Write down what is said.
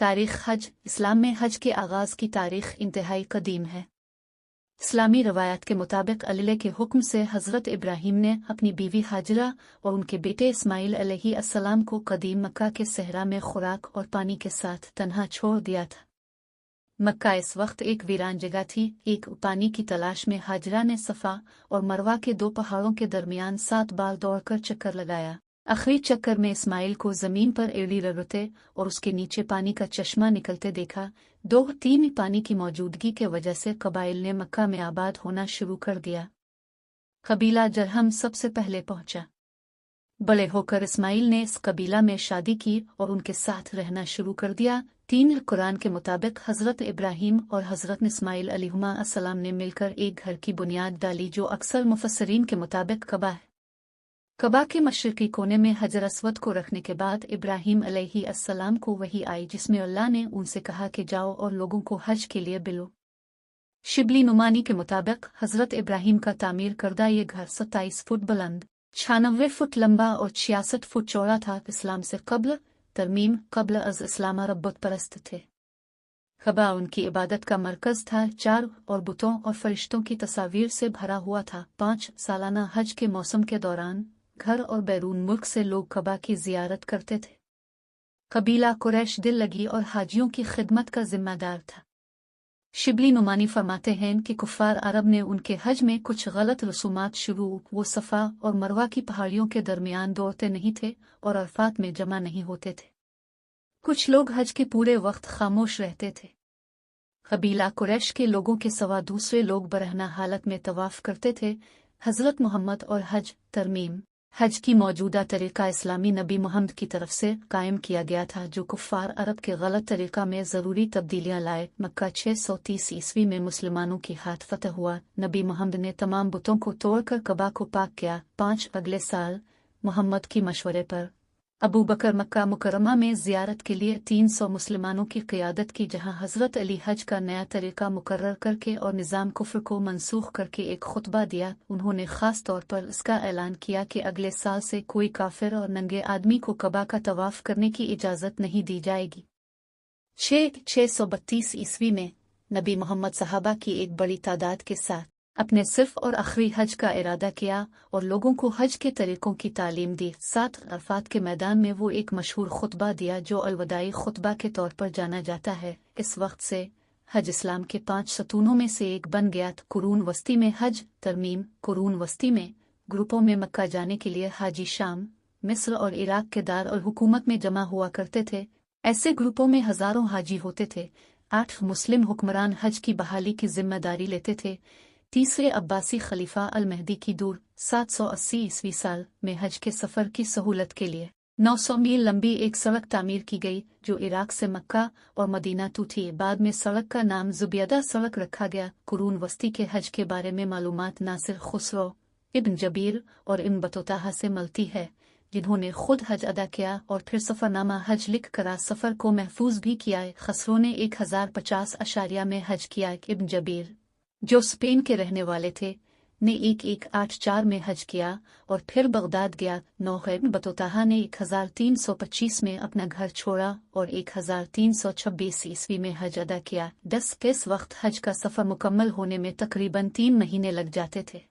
तारीख़ हज। इस्लाम में हज के आगाज़ की तारीख़ इंतहाई कदीम है। इस्लामी रवायत के मुताबिक अल्लाह के हुक्म से हज़रत इब्राहीम ने अपनी बीवी हाजरा और उनके बेटे इस्माइल अलैहिस्सलाम को कदीम मक्का के सहरा में खुराक और पानी के साथ तन्हा छोड़ दिया था। मक्का इस वक्त एक वीरान जगह थी। एक पानी की तलाश में हाजरा ने सफ़ा और मरवा के दो पहाड़ों के दरमियान 7 बार दौड़कर चक्कर लगाया। आखिरी चक्कर में इस्माइल को ज़मीन पर एड़ी रगड़ते और उसके नीचे पानी का चश्मा निकलते देखा। 2-3 पानी की मौजूदगी के वजह से कबाइल ने मक्का में आबाद होना शुरू कर दिया। कबीला जरहम सबसे पहले पहुंचा। बड़े होकर इस्माइल ने इस कबीला में शादी की और उनके साथ रहना शुरू कर दिया। 3 कुरान के मुताबिक हज़रत इब्राहीम और हज़रत इस्माइल अलैहिस्सलाम ने मिलकर एक घर की बुनियाद डाली जो अक्सर मुफस्सरीन के मुताबिक कबा है। कबा के मशरिकी कोने में हजर अस्वद को रखने के बाद इब्राहीम अलैहिस्सलाम को वही आई जिसमें अल्लाह ने उनसे कहा कि जाओ और लोगों को हज के लिए बुलाओ। शिबली नुमानी के मुताबिक हज़रत इब्राहीम का तामीर करदा ये घर 27 फुट बुलंद, 96 फुट लंबा और 66 फुट चौड़ा था। इस्लाम से कब्ल तरमीम कब्ल अज़ इस्लाम रब्बत परस्त थे। कबा उनकी इबादत का मरकज़ था। 4 और बुतों और फरिश्तों की तस्वीर से भरा हुआ था। 5 सालाना हज के मौसम के दौरान घर और बैरून मुल्क से लोग कबा की ज़ियारत करते थे। कबीला कुरैश दिल लगी और हाजियों की खिदमत का जिम्मेदार था। शिबली नुमानी फरमाते हैं कि कुफ़ार अरब ने उनके हज में कुछ गलत रसूमात शुरू। वो सफ़ा और मरवा की पहाड़ियों के दरमियान दौड़ते नहीं थे और अरफात में जमा नहीं होते थे। कुछ लोग हज के पूरे वक्त खामोश रहते थे। कबीला कुरैश के लोगों के सिवा दूसरे लोग बरहना हालत में तवाफ़ करते थे। हज़रत मोहम्मद और हज तरमीम हज की मौजूदा तरीका इस्लामी नबी मोहम्मद की तरफ से कायम किया गया था जो कुफ़ार अरब के गलत तरीका में ज़रूरी तब्दीलियां लाए। मक्का 630 ईस्वी में मुसलमानों की हाथ फतह हुआ। नबी मोहम्मद ने तमाम बुतों को तोड़कर कबा को पाक किया। 5 अगले साल मोहम्मद की मशवरे पर अबू बकर मक्का मुकरमा में ज़ियारत के लिए 300 मुसलमानों की क़ियादत की, जहां हज़रत अली हज का नया तरीका मुकर्रर करके और निज़ाम कुफ्र को मनसूख करके एक खुतबा दिया। उन्होंने ख़ास तौर पर इसका ऐलान किया कि अगले साल से कोई काफिर और नंगे आदमी को कबा का तवाफ़ करने की इजाज़त नहीं दी जाएगी। 632 ईस्वी में नबी मोहम्मद सहाबा की एक बड़ी तादाद के साथ अपने सिर्फ और आखिरी हज का इरादा किया और लोगों को हज के तरीकों की तालीम दी। 7 अरफात के मैदान में वो एक मशहूर खुतबा दिया जो अलवदाई खुतबा के तौर पर जाना जाता है। इस वक्त से हज इस्लाम के 5 सतूनों में से एक बन गया। कुरून वस्ती में हज तरमीम कुरून वस्ती में ग्रुपों में मक्का जाने के लिए हाजी शाम, मिस्र और इराक के दार और हुकूमत में जमा हुआ करते थे। ऐसे ग्रुपों में हजारों हाजी होते थे। 8 मुस्लिम हुक्मरान हज की बहाली की जिम्मेदारी लेते थे। तीसरे अब्बासी खलीफा अल महदी की दूर 780 ईस्वी साल में हज के सफ़र की सहूलत के लिए 900 मील लंबी एक सड़क तामीर की गई जो इराक से मक्का और मदीना थी। बाद में सड़क का नाम ज़ुबैदा सड़क रखा गया। कुरून वस्ती के हज के बारे में मालूमात नासिर खुसरो, इब्न जबीर और इब्न बतूता से मिलती है, जिन्होंने खुद हज अदा किया और फिर सफ़रनामा हज लिख कर सफ़र को महफूज भी किया। खसरो ने 1050 अशारिया में हज किया। इब्न जबीर जो स्पेन के रहने वाले थे ने 1184 में हज किया और फिर बगदाद गया। 9 इब्न बतूता ने 1325 में अपना घर छोड़ा और 1326 ईस्वी में हज अदा किया। 10 इस वक्त हज का सफ़र मुकम्मल होने में तकरीबन 3 महीने लग जाते थे।